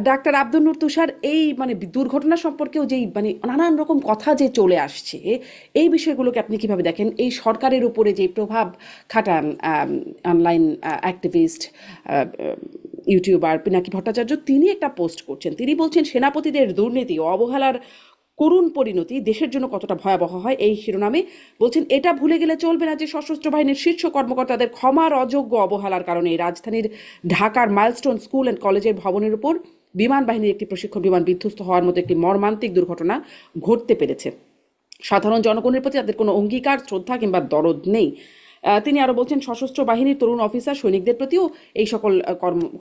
Doctor Abdul Noor তুষার, এই মানে দুর্ঘটনা সম্পর্কেও যেই মানে নানান রকম কথা যে চলে আসছে, এই বিষয়গুলোকে আপনি কিভাবে দেখেন? এই সরকারের উপরে যে প্রভাব খাটান online activist YouTuber Pinaki Bhattacharya, তিনি একটা পোস্ট করছেন, তিনি বলছেন সেনাপতিদের দুর্নীতি ও অবহেলার করুণ পরিণতি দেশের জন্য কতটা ভয়াবহ হয় এই শিরোনামে বলছেন, এটা ভুলে গেলে চলবে না যে সশস্ত্র বাহিনীর শীর্ষ কর্মকর্তাদের ক্ষমার অযোগ্য অবহেলার কারণে রাজধানীর ঢাকার মাইলস্টোন স্কুল অ্যান্ড কলেজের ভবনের উপর বিমান বাহিনীর একটি প্রশিক্ষণ বিমান বিধ্বস্ত হওয়ার মতো একটি মর্মান্তিক দুর্ঘটনা ঘটতে পেরেছে। সাধারণ জনগণের প্রতি তাদের কোনো অঙ্গীকার, শ্রদ্ধা কিংবা দরদ নেই। তিনি আরও বলছেন, সশস্ত্র বাহিনীর তরুণ অফিসার সৈনিকদের প্রতিও এই সকল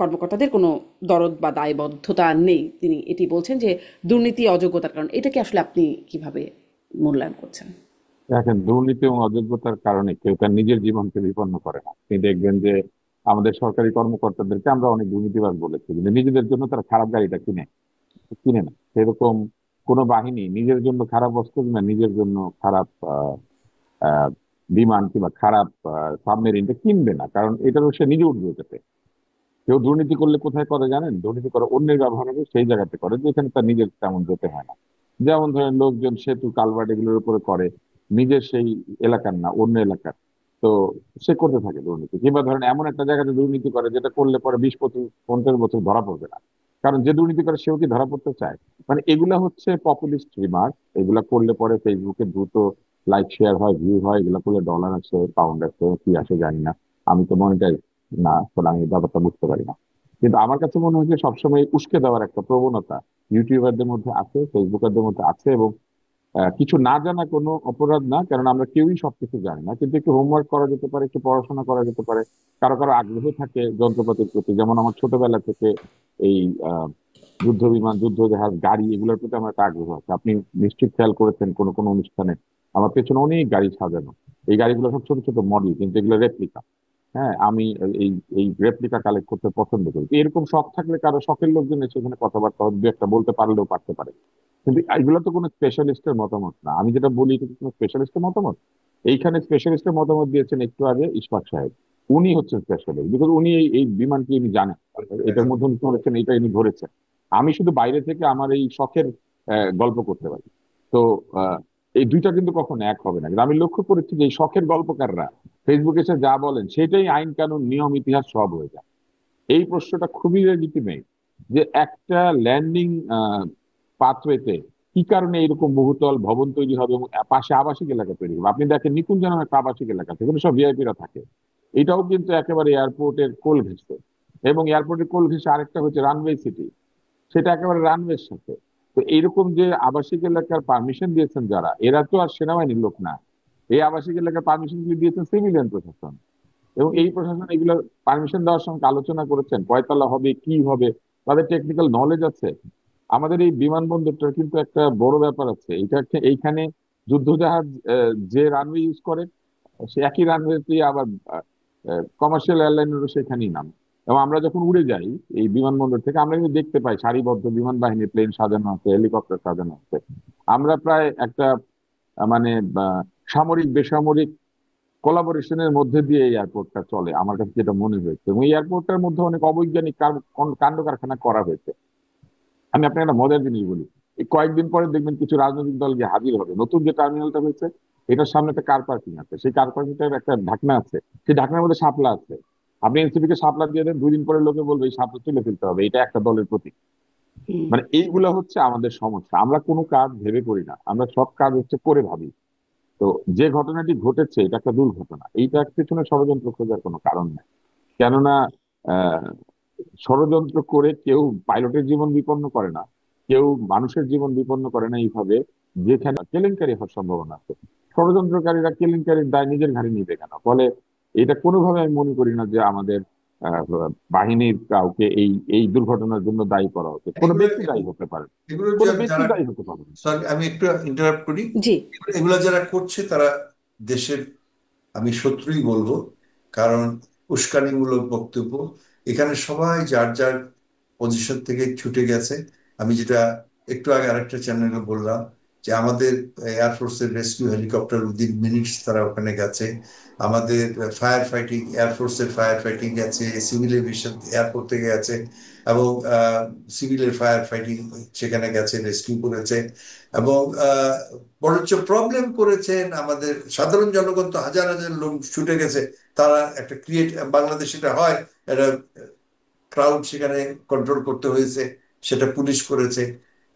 কর্মকর্তাদের কোনো দরদ বা দায়বদ্ধতা নেই। তিনি এটি বলছেন যে দুর্নীতি অযোগ্যতার কারণ। এটাকে আসলে আপনি কিভাবে মূল্যায়ন করছেন? দেখেন, দুর্নীতি এবং অযোগ্যতার কারণে কেউ তার নিজের জীবনকে বিপন্ন করে না। আপনি দেখবেন যে আমাদের সরকারি কর্মকর্তাদেরকে আমরা অনেক দুর্নীতিবাজ বলেছি, কিন্তু নিজেদের জন্য তারা খারাপ গাড়িটা কিনে কিনে না। সেরকম কোন বাহিনী নিজের জন্য খারাপ অস্ত্র কিংবা নিজের জন্য খারাপ আহ, বিমান কিংবা খারাপ সাবমেরিনটা কিনবে না, কারণ এটারও সে নিজে উঠবে ওটাতে। কেউ দুর্নীতি করলে কোথায় করে জানেন? দুর্নীতি করে অন্যের ব্যবহার হবে সেই জায়গাতে করে, যেখানে তার নিজের তেমন যেতে হয় না। যেমন ধরেন, লোকজন সেতু কালভার্ট এগুলোর উপরে করে, নিজের সেই এলাকার না, অন্য এলাকার। তো সে করতে থাকে দুর্নীতি। কিংবা ধরেন এমন একটা জায়গাতে দুর্নীতি করে যেটা করলে পরে 20-25-50 বছর ধরা পড়বে না, কারণ যে দুর্নীতি করে সেও কি ধরা পড়তে চায়? মানে এগুলা হচ্ছে পপুলিস্ট রিমার্ক। এগুলা করলে পরে ফেসবুকে দ্রুত লাইক শেয়ার হয়, ভিউ হয়। এগুলা করলে ডলার আসে, পাউন্ড আসে, কি আসে জানি না। আমি তো মনিটাইজ না, আসলে আমি ব্যাপারটা বুঝতে পারি না। কিন্তু আমার কাছে মনে হয় যে সবসময় উস্কে দেওয়ার একটা প্রবণতা ইউটিউবারদের মধ্যে আছে, ফেসবুকারদের মধ্যে আছে। এবং কিছু না জানা কোনো অপরাধ না, কারণ আমরা কেউই সবকিছু জানি না। কিন্তু একটু হোমওয়ার্ক করা যেতে পারে, একটু পড়াশোনা করা যেতে পারে। কারো কারো আগ্রহ থাকে যন্ত্রপাতির প্রতি, যেমন আমার ছোটবেলা থেকে এই আহ যুদ্ধ বিমান, যুদ্ধ জাহাজ, গাড়ি এগুলোর প্রতি আমার একটা আগ্রহ আছে। আপনি নিশ্চিত খেয়াল করেছেন কোনো কোনো অনুষ্ঠানে আমার পেছনে অনেক গাড়ি সাজানো। এই গাড়িগুলো সব ছোট ছোট মডেল, কিন্তু এগুলো রেপ্লিকা। হ্যাঁ, আমি এই এই রেপ্লিকা কালেক্ট করতে পছন্দ করি। তো এরকম শখ থাকলে কারো শখের লোকজন এসে এখানে কথাবার্তা হবে, দু একটা বলতে পারলেও পারতে পারে। কিন্তু এগুলো তো কোনো স্পেশালিস্টের মতামত না। আমি যেটা বলি এটা কি কোনো স্পেশালিস্টের মতামত? এইখানে স্পেশালিস্টের মতামত দিয়েছেন একটু আগে ইশফাক সাহেব। উনি হচ্ছেন স্পেশালিস্ট, বিকজ উনি এই বিমানটি ইনি জানেন, এটার মধ্যে উনি করেছেন, এটা ইনি ধরেছেন। আমি শুধু বাইরে থেকে আমার এই শখের গল্প করতে পারি। তো আহ, এই দুইটা কিন্তু কখনো এক হবে না। কিন্তু আমি লক্ষ্য করেছি যে এই শখের গল্পকাররা ফেসবুকে এসে যা বলেন সেটাই আইন কানুন নিয়ম ইতিহাস সব হয়ে যায়। এই প্রশ্নটা খুবই লেজিটিমেট, যে একটা ল্যান্ডিং পাথওয়েতে কি কারণে এরকম বহুতল ভবন তৈরি হবে এবং পাশে আবাসিক এলাকা তৈরি হবে? আপনি দেখেন নিকুঞ্জ নামে একটা আবাসিক এলাকা, সেখানে সব ভিআইপিরা থাকে। এটাও কিন্তু একেবারে এয়ারপোর্টের কোল ঘেঁষে। এবং এয়ারপোর্টের কোল ঘেঁষে আরেকটা হচ্ছে রানওয়ে সিটি, সেটা একেবারে রানওয়ের সাথে। তো এইরকম যে আবাসিক এলাকার পারমিশন দিয়েছেন যারা, এরা তো আর সেনাবাহিনীর লোক না। এই আবাসিক এলাকার পারমিশন গুলি দিয়েছেন সিভিলিয়ান প্রশাসন। এবং এই প্রশাসন এগুলো পারমিশন দেওয়ার সঙ্গে আলোচনা করেছেন কয়তলা হবে, কি হবে, তাদের টেকনিক্যাল নলেজ আছে। আমাদের এই বিমানবন্দরটার কিন্তু একটা বড় ব্যাপার আছে। এইখানে যুদ্ধজাহাজ যে রানওয়ে ইউজ করে, সে একই রানওয়েতে আবার কমার্শিয়াল এয়ারলাইনেরও সেখানেই নাম। এবং আমরা যখন উড়ে যাই এই বিমানবন্দর থেকে, আমরা কিন্তু দেখতে পাই সারিবদ্ধ বিমান বাহিনীর প্লেন সাজানো আছে, হেলিকপ্টার সাজানো আছে। আমরা প্রায় একটা মানে সামরিক বেসামরিক কোলাবোরেশনের মধ্যে দিয়ে এই এয়ারপোর্টটা চলে, আমার কাছে যেটা মনে হয়েছে। এবং এই এয়ারপোর্টটার মধ্যে অনেক অবৈজ্ঞানিক কাণ্ড কারখানা করা হয়েছে। আমি আপনাকে একটা মজার জিনিস বলি। এই কয়েকদিন পরে দেখবেন কিছু রাজনৈতিক দল গিয়ে হাজির হবে, নতুন যে টার্মিনালটা হয়েছে এটার সামনে একটা কার পার্কিং আছে, সেই কার পার্কিংটার একটা ঢাকনা আছে, সেই ঢাকনার মধ্যে শাপলা আছে। আপনি এনসিপি কে শাপলা দিয়ে দেন, 2 দিন পরে লোকে বলবে এই শাপলা তুলে ফেলতে হবে, এটা একটা দলের প্রতীক। হুম। মানে এইগুলা হচ্ছে আমাদের সমস্যা। আমরা কোনো কাজ ভেবে করি না, আমরা সব কাজ হচ্ছে করে ভাবি। তো যে ঘটনাটি ঘটেছে এটা একটা দুর্ঘটনা, এইটার পিছনে ষড়যন্ত্র খোঁজার কোনো কারণ নেই। কেননা আহ ষড়যন্ত্র করে কেউ পাইলটের জীবন বিপন্ন করে না, কেউ মানুষের জীবন বিপন্ন করে না এইভাবে। যেখানে কেলেঙ্কারি হওয়ার সম্ভাবনা আছে, ষড়যন্ত্রকারীরা কেলেঙ্কারির দায় নিজের ঘাড়ে নিবে কেন? ফলে এটা কোনোভাবে আমি মনে করি না যে আমাদের আহ, বাহিনীর কাউকে এই এই দুর্ঘটনার জন্য দায়ী করা হচ্ছে। কোনো এগুলো ব্যক্তি দায়ী হতে পারে, এগুলো কোনো ব্যক্তি যারা, দায়ী হতে পারে না। সরি আমি একটু ইন্টারাপ্ট করি। জি। এগুলো যারা করছে তারা দেশের, আমি শত্রুই বলবো, কারণ উস্কানিমূলক বক্তব্য। এখানে সবাই যার যার পজিশন থেকে ছুটে গেছে। আমি যেটা একটু আগে আরেকটা চ্যানেলে বললাম, যে আমাদের এয়ারফোর্সের রেস্কিউ হেলিকপ্টার উইদিন মিনিটস তারা ওখানে গেছে। আমাদের ফায়ার ফাইটিং, এয়ারফোর্সের ফায়ার ফাইটিং গেছে, সিভিল এভিয়েশন এয়ারপোর্ট থেকে গেছে। এবং সিভিলের ফায়ার ফাইটিং সেখানে গেছে, রেস্কিউ করেছে, এবং বরঞ্চ প্রবলেম করেছেন আমাদের সাধারণ জনগণ। তো হাজার হাজার লোক ছুটে গেছে, তারা একটা বাংলাদেশে এটা হয়, একটা ক্রাউড সেখানে কন্ট্রোল করতে হয়েছে, সেটা পুলিশ করেছে।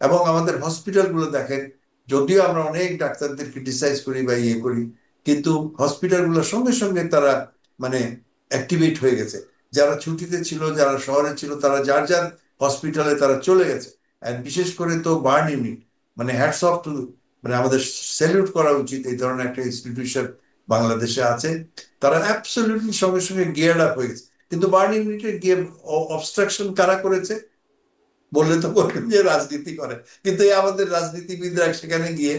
এবং আমাদের হসপিটালগুলো দেখেন, যদিও আমরা অনেক ডাক্তারদের ক্রিটিসাইজ করি বা ইয়ে করি, কিন্তু হসপিটালগুলো সঙ্গে সঙ্গে তারা মানে অ্যাক্টিভেট হয়ে গেছে। যারা ছুটিতে ছিল, যারা শহরে ছিল, তারা যার যার হসপিটালে তারা চলে গেছে। আর বিশেষ করে তো বার্ন ইউনিট, মানে হ্যাটস অফ টু, মানে আমাদের স্যালিউট করা উচিত, এই ধরনের একটা ইনস্টিটিউশন বাংলাদেশে আছে। তারা অ্যাবসলিউটলি সঙ্গে সঙ্গে গিয়ার্ড আপ হয়ে গেছে। কিন্তু বার্ন ইউনিটের গিয়ে অবস্ট্রাকশন কারা করেছে বললে তো বলবেন যে রাজনীতি করে, কিন্তু এই আমাদের রাজনীতিবিদরা সেখানে গিয়ে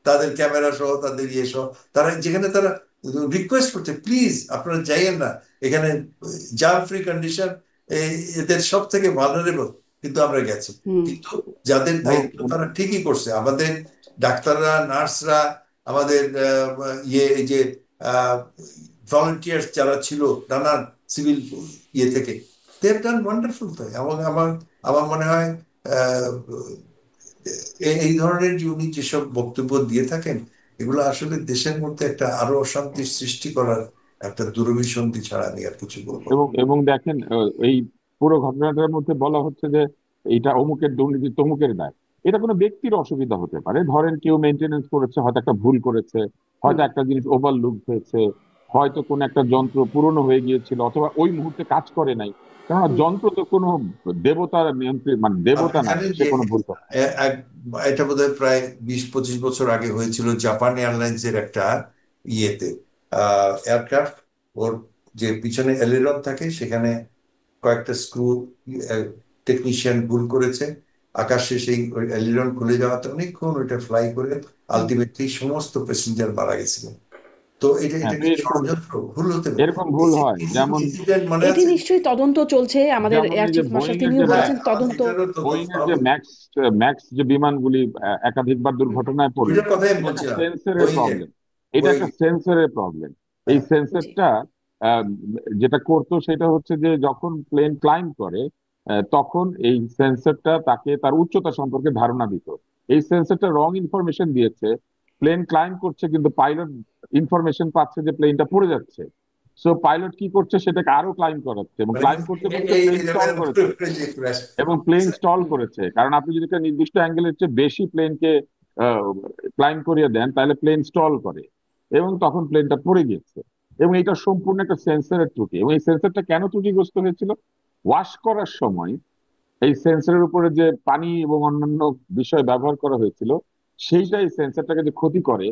তাদের ক্যামেরা সহ, তাদের ইয়ে সহ, তারা যেখানে তারা রিকোয়েস্ট করছে, প্লিজ আপনারা যাইয়েন না, এখানে জার্ম ফ্রি কন্ডিশন, এদের সব থেকে ভালনারেবল, কিন্তু আমরা গেছি। কিন্তু যাদের দায়িত্ব তারা ঠিকই করছে, আমাদের ডাক্তাররা, নার্সরা, আমাদের এই যে ভলান্টিয়ার্স যারা ছিল নানান সিভিল ইয়ে থেকে, দে হ্যাভ ডান ওয়ান্ডারফুল। তাই এবং আমার আমার মনে হয় আহ, এই ধরনের যে উনি যেসব বক্তব্য দিয়ে থাকেন, এগুলো আসলে দেশের মধ্যে একটা আরো অশান্তির সৃষ্টি করার একটা দুরভিসন্ধি ছাড়া আমি আর কিছু বলবো না। এবং দেখেন, এই পুরো ঘটনাটার মধ্যে বলা হচ্ছে যে এটা অমুকের দুর্নীতি, তমুকের দায়। এটা কোনো ব্যক্তির অসুবিধা হতে পারে, ধরেন কেউ মেনটেনেন্স করেছে, হয়তো একটা ভুল করেছে, হয়তো একটা জিনিস ওভারলুক হয়েছে, হয়তো কোনো একটা যন্ত্র পুরনো হয়ে গিয়েছিল, অথবা ওই মুহূর্তে কাজ করে নাই। কেননা যন্ত্র তো কোনো দেবতার নিয়ন্ত্রিত, মানে আপনি দেবতা না, জানেন সে যে কোনো ভুল করে না। এটা বোধহয় প্রায় 20-25 বছর আগে হয়েছিল জাপান এয়ারলাইন্স এর একটা ইয়েতে, এয়ারক্রাফট, ওর যে পিছনে এলিরন থাকে সেখানে কয়েকটা স্ক্রু টেকনিশিয়ান ভুল করেছে, আকাশে সেই এলিরন খুলে যাওয়াতে অনেকক্ষণ ওইটা ফ্লাই করে আলটিমেটলি সমস্ত প্যাসেঞ্জার মারা গেছিলেন। তো এটা হ্যাঁ, এটা তো কি এরকম ষড়যন্ত্র, ভুল হতে পারে? এরকম ভুল হয়, যেমন ইনসিডেন্ট মনে এটি আছে? নিশ্চয়ই তদন্ত চলছে, আমাদের যেমন এয়ার এই যে চিফ মার্শাল বোয়িং এর তিনিও যে হ্যাঁ, বলেছেন তদন্ত। এটারও বোয়িং তদন্ত এর যে হবে। ম্যাক্স যে বিমানগুলি একাধিকবার দুর্ঘটনায় পড়লো, ওইটার কথাই আমি এটা একটা বলছিলাম, সেন্সরের বোয়িং এর। প্রবলেম। এটা বোয়িং একটা এর, সেন্সরের প্রবলেম। এই হ্যাঁ। জি। সেন্সরটা যেটা করতো সেটা হচ্ছে যে যখন প্লেন ক্লাইম্ব করে, তখন এই সেন্সরটা তাকে তার উচ্চতা সম্পর্কে ধারণা দিত। এই সেন্সরটা রং ইনফরমেশন দিয়েছে, প্লেন ক্লাইম্ব করছে কিন্তু পাইলট ইনফরমেশন পাচ্ছে যে প্লেনটা পড়ে যাচ্ছে। সো পাইলট কি করছে, সেটাকে আরো ক্লাইম্ব করাচ্ছে, এবং মানে ক্লাইম্ব করতে করতে এই প্লেন স্টল করেছে। যে crash। এবং প্লেন স্টল করেছে, কারণ আপনি যদি একটা নির্দিষ্ট অ্যাঙ্গেলের চেয়ে বেশি প্লেনকে ক্লাইম্ব করিয়ে দেন, তাহলে প্লেন স্টল করে, এবং তখন প্লেনটা পড়ে গিয়েছে। এবং এটা সম্পূর্ণ একটা সেন্সরের ত্রুটি। এবং এই সেন্সরটা কেন ত্রুটিগ্রস্ত হয়েছিল? ওয়াশ করার সময় এই সেন্সরের উপরে যে পানি এবং অন্যান্য বিষয় ব্যবহার করা হয়েছিল, সেইটা এই সেন্সরটাকে যে ক্ষতি করে,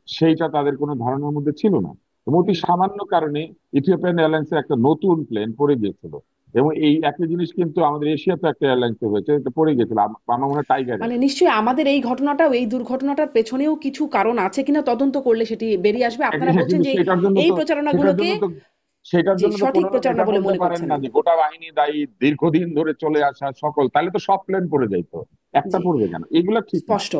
সেইটা তাদের কোনো ধারণার মধ্যে ছিল না। এবং অতি সামান্য কারণে ইথিওপিয়ান এয়ারলাইন্সের একটা নতুন প্লেন পড়ে গিয়েছিল। এবং এই একই জিনিস কিন্তু আমাদের এশিয়াতে একটা এয়ারলাইন্সে হয়েছে, এটা পড়ে গেছিল, আমার মনে হয় টাইগার মানে এয়ারলাইন্স। নিশ্চয়ই আমাদের এই ঘটনাটাও, এই দুর্ঘটনাটার পেছনেও কিছু কারণ আছে কিনা তদন্ত করলে সেটি বেরিয়ে আসবে। আপনারা হ্যাঁ, বলছেন কিন্তু যে সেটার জন্য এই তো সেটার প্রচারণাগুলোকে জন্য তো সেটার জি জন্য তো সঠিক কোনো লোক প্রচারণা এটা বলে বলতে মনে পারেন করছেন না না। যে গোটা বাহিনী দায়ী, দীর্ঘদিন ধরে চলে আসা সকল, তাহলে তো সব প্লেন পড়ে যাইতো, একটা জি, পড়বে কেন? এগুলো ঠিক না। স্পষ্ট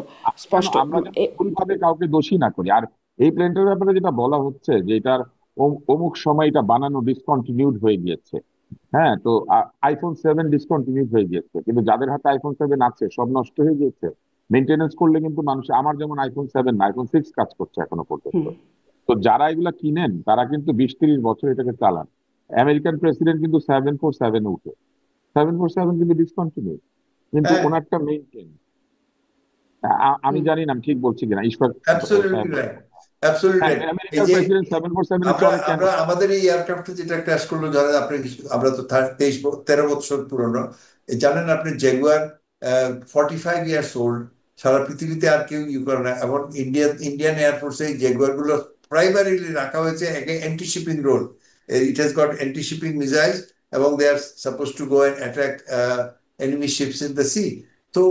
স্পষ্ট আমরা যেন ভুলভাবে কাউকে দোষী না করি। আর এই প্লেনটার ব্যাপারে যেটা বলা হচ্ছে যে এটার অমুক সময় এটা বানানো ডিসকন্টিনিউড হয়ে গিয়েছে। হ্যাঁ, তো iPhone 7 ডিসকন্টিনিউড হয়ে গিয়েছে, কিন্তু যাদের হাতে iPhone 7 আছে সব নষ্ট হয়ে গিয়েছে। মেনটেনেন্স করলে কিন্তু মানুষ, আমার যেমন iPhone 7 না, iPhone 6 কাজ করছে এখনো পর্যন্ত। হুম। তো যারা এগুলা কিনেন তারা কিন্তু 20-30 বছর এটাকে চালান। আমেরিকান প্রেসিডেন্ট কিন্তু 747 উঠে, 747 কিন্তু ডিসকন্টিনিউ, কিন্তু হ্যাঁ, ওনারটা মেনটেন। আমি হুম। জানি না আমি ঠিক বলছি কিনা, ঈশ্বর অ্যাবসলিউটলি সাহেব বলে। রাইট, অ্যাবসলিউটলি হ্যাঁ, রাইট। এই আমেরিকার যে প্রেসিডেন্ট 747 আমরা চলে কেন? আমরা আমাদের এই এয়ারক্রাফটে যেটা ক্র্যাশ করলো, জানেন আপনি? আমরা তো 13 বছর পুরনো। জানেন আপনি, জেগুয়ার 45 ইয়ার্স ওল্ড, সারা পৃথিবীতে আর কেউ ইউ করে না। এবং ইন্ডিয়ান এয়ারফোর্সে এই জেগুয়ার গুলো প্রাইমারিলি রাখা হয়েছে anti shipping role. It has got anti shipping missiles, এবং they are suppose to go and attack enemy ships in the sea. তো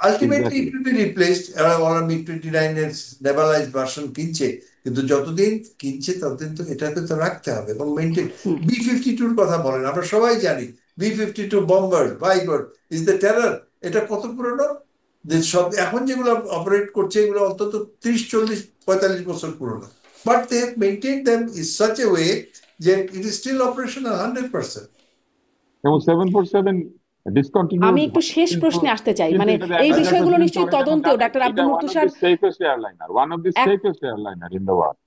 ultimately it exactly. Will be replaced. ওরা MiG-29 এর নেভালাইজড ভার্সন কিনছে, কিন্তু যতদিন কিনছে ততদিন তো এটাকে তো রাখতে হবে এবং মেনটেন। B-52 কথা বলেন, আমরা সবাই জানি B-52 বম্বার ভাইবার ইজ দ্য টেরর। এটা কত পুরনো! সব এখন যেগুলো অপারেট করছে এগুলো অন্তত 30, 40, 45 বছর পুরনো। But they have maintain them is such a way যে ইট ইজ স্টিল অপারেশনাল 100%। এবং 747 ডিসকন্টিনিউড আমি একটু হবে, শেষ কিন্তু প্রশ্নে আসতে চাই, কিন্তু মানে এটা এই একটা বিষয়গুলো জিনিস নিশ্চয়ই ধরেন, এখন তদন্তেও জানেন ডাক্তার এটা Abdul Noor one of Tushar the safest airliner, one of the safest airliner in the world.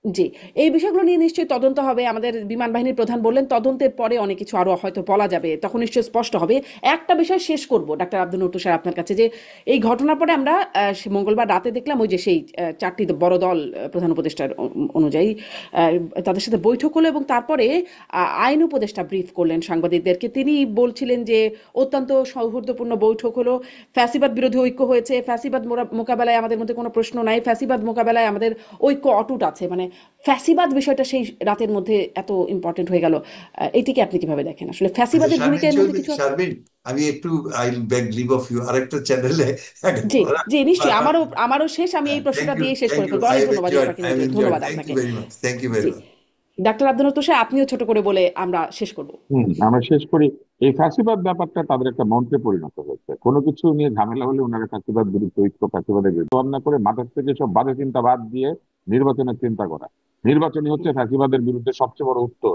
জি, এই বিষয়গুলো নিয়ে নিশ্চয়ই তদন্ত হবে। আমাদের বিমান বাহিনীর প্রধান বললেন তদন্তের পরে অনেক কিছু আরো হয়তো বলা যাবে, তখন নিশ্চয়ই স্পষ্ট হবে। একটা বিষয় শেষ করব ডাক্তার আব্দুল নূর তুষার আপনার কাছে, যে এই ঘটনার পরে আমরা মঙ্গলবার রাতে দেখলাম ওই যে সেই চারটি বড় দল প্রধান উপদেষ্টার অনুযায়ী তাদের সাথে বৈঠক হলো, এবং তারপরে আইন উপদেষ্টা ব্রিফ করলেন সাংবাদিকদেরকে। তিনি বলছিলেন যে অত্যন্ত সৌহার্দ্যপূর্ণ বৈঠক হলো, ফ্যাসিবাদ বিরোধী ঐক্য হয়েছে, ফ্যাসিবাদ মোকাবেলায় আমাদের মধ্যে কোনো প্রশ্ন নাই, ফ্যাসিবাদ মোকাবেলায় আমাদের ঐক্য অটুট আছে। মানে ফ্যাসিবাদ বিষয়টা সেই রাতের মধ্যে এত ইম্পর্টেন্ট হয়ে গেল, এটিকে আপনি কিভাবে দেখেন? আসলে আচ্ছা, ফ্যাসিবাদের ভূমিকা শারমিন এর মধ্যে চৌধুরী, কিছু আছে? শারমিন, আমি একটু I beg leave of you, আরেকটা চ্যানেলে জি, জি, নিশ্চয়ই। আমারও শেষ, আমি এই প্রশ্নটা দিয়ে শেষ থ্যাংক করে ইউ, ফেলবো। আই অনেক হ্যাভ ধন্যবাদ এই এনজয়েড, ফাঁকে আই হ্যাভ এনজয়েড, ধন্যবাদ থ্যাংক ইউ আপনাকে। Very much, thank you very জি, মাচ। ডাক্তার আব্দুল নূর তুষার, আপনিও ছোট করে বলে আমরা শেষ করব। আমরা শেষ করি। এই ফ্যাসিবাদ ব্যাপারটা তাদের একটা মন্ত্রে পরিণত হয়েছে। কোনো কিছু নিয়ে ঝামেলা হলে ওনারা ফ্যাসিবাদ বিরুদ্ধে ঐক্য, ফ্যাসিবাদের বিরুদ্ধে ভাবনা করে মাথার থেকে সব বাজে চিন্তা বাদ দিয়ে নির্বাচনের চিন্তা করা। নির্বাচনই হচ্ছে ফ্যাসিবাদের বিরুদ্ধে সবচেয়ে বড় উত্তর।